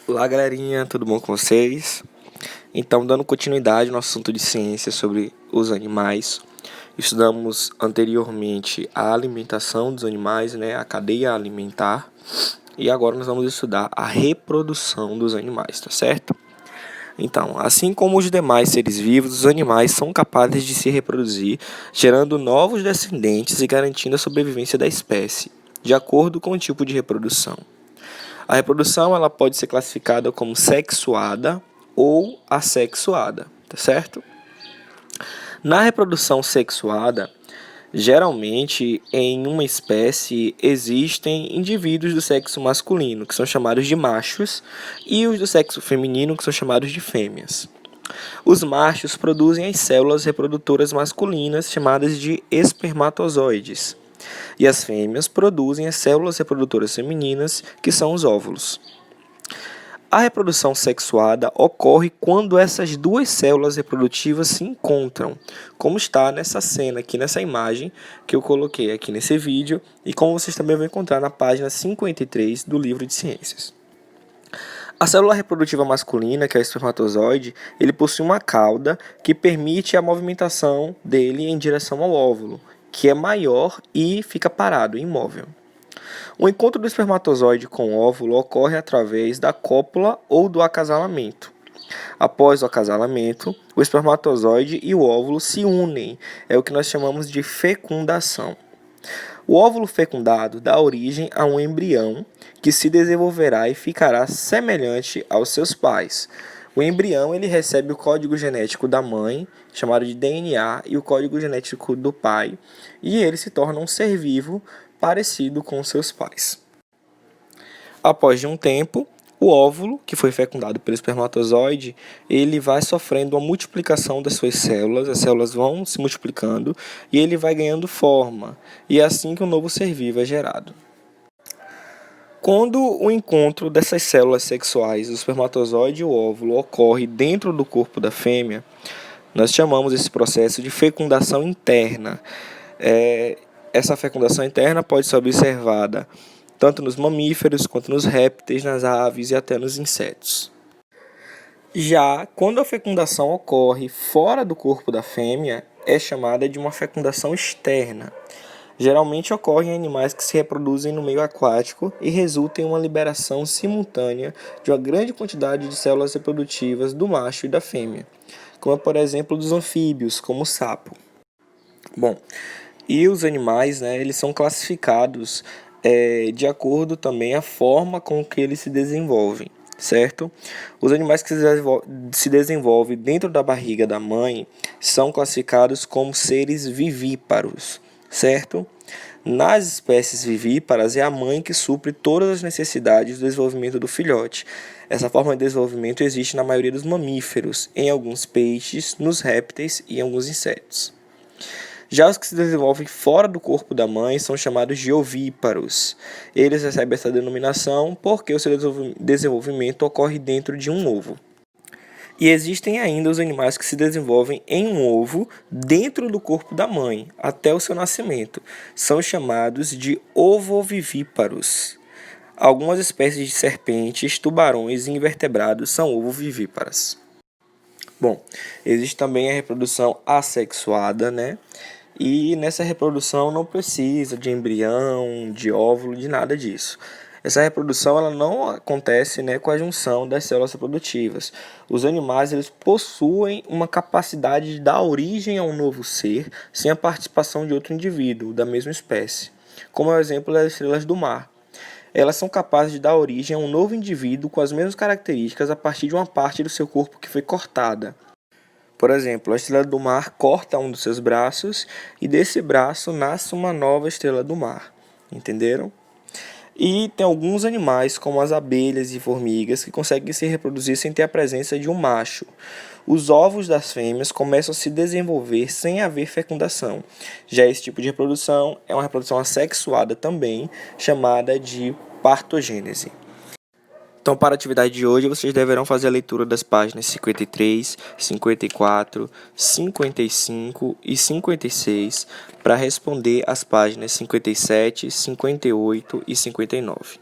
Olá galerinha, tudo bom com vocês? Então, dando continuidade ao nosso assunto de ciência sobre os animais, estudamos anteriormente a alimentação dos animais, a cadeia alimentar, e agora nós vamos estudar a reprodução dos animais, tá certo? Então, assim como os demais seres vivos, os animais são capazes de se reproduzir, gerando novos descendentes e garantindo a sobrevivência da espécie, de acordo com o tipo de reprodução. A reprodução ela pode ser classificada como sexuada ou assexuada, tá certo? Na reprodução sexuada, geralmente em uma espécie existem indivíduos do sexo masculino, que são chamados de machos, e os do sexo feminino, que são chamados de fêmeas. Os machos produzem as células reprodutoras masculinas, chamadas de espermatozoides, e as fêmeas produzem as células reprodutoras femininas, que são os óvulos. A reprodução sexuada ocorre quando essas duas células reprodutivas se encontram, como está nessa cena aqui, nessa imagem que eu coloquei aqui nesse vídeo, e como vocês também vão encontrar na página 53 do livro de ciências. A célula reprodutiva masculina, que é o espermatozoide, ele possui uma cauda que permite a movimentação dele em direção ao óvulo, que é maior e fica parado, imóvel. O encontro do espermatozoide com o óvulo ocorre através da cópula ou do acasalamento. Após o acasalamento, o espermatozoide e o óvulo se unem, é o que nós chamamos de fecundação. O óvulo fecundado dá origem a um embrião que se desenvolverá e ficará semelhante aos seus pais. O embrião ele recebe o código genético da mãe, chamado de DNA, e o código genético do pai, e ele se torna um ser vivo parecido com seus pais. Após um tempo, o óvulo, que foi fecundado pelo espermatozoide, ele vai sofrendo uma multiplicação das suas células, as células vão se multiplicando e ele vai ganhando forma, e é assim que um novo ser vivo é gerado. Quando o encontro dessas células sexuais, o espermatozoide e o óvulo, ocorre dentro do corpo da fêmea, nós chamamos esse processo de fecundação interna. Essa fecundação interna pode ser observada tanto nos mamíferos, quanto nos répteis, nas aves e até nos insetos. Já quando a fecundação ocorre fora do corpo da fêmea, é chamada de uma fecundação externa. Geralmente ocorre em animais que se reproduzem no meio aquático e resulta em uma liberação simultânea de uma grande quantidade de células reprodutivas do macho e da fêmea, como por exemplo dos anfíbios, como o sapo. E os animais, eles são classificados de acordo também a forma com que eles se desenvolvem, certo? Os animais que se desenvolvem dentro da barriga da mãe são classificados como seres vivíparos, certo? Nas espécies vivíparas é a mãe que supre todas as necessidades do desenvolvimento do filhote. Essa forma de desenvolvimento existe na maioria dos mamíferos, em alguns peixes, nos répteis e em alguns insetos. Já os que se desenvolvem fora do corpo da mãe são chamados de ovíparos. Eles recebem essa denominação porque o seu desenvolvimento ocorre dentro de um ovo. E existem ainda os animais que se desenvolvem em um ovo dentro do corpo da mãe, até o seu nascimento. São chamados de ovovivíparos. Algumas espécies de serpentes, tubarões e invertebrados são ovovivíparas. Existe também a reprodução assexuada, E nessa reprodução não precisa de embrião, de óvulo, de nada disso. Essa reprodução ela não acontece com a junção das células reprodutivas. Os animais eles possuem uma capacidade de dar origem a um novo ser sem a participação de outro indivíduo da mesma espécie, como é o exemplo das estrelas do mar. Elas são capazes de dar origem a um novo indivíduo com as mesmas características a partir de uma parte do seu corpo que foi cortada. Por exemplo, a estrela do mar corta um dos seus braços e desse braço nasce uma nova estrela do mar. Entenderam? E tem alguns animais, como as abelhas e formigas, que conseguem se reproduzir sem ter a presença de um macho. Os ovos das fêmeas começam a se desenvolver sem haver fecundação. Já esse tipo de reprodução é uma reprodução assexuada também, chamada de partogênese. Então, para a atividade de hoje, vocês deverão fazer a leitura das páginas 53, 54, 55 e 56 para responder as páginas 57, 58 e 59.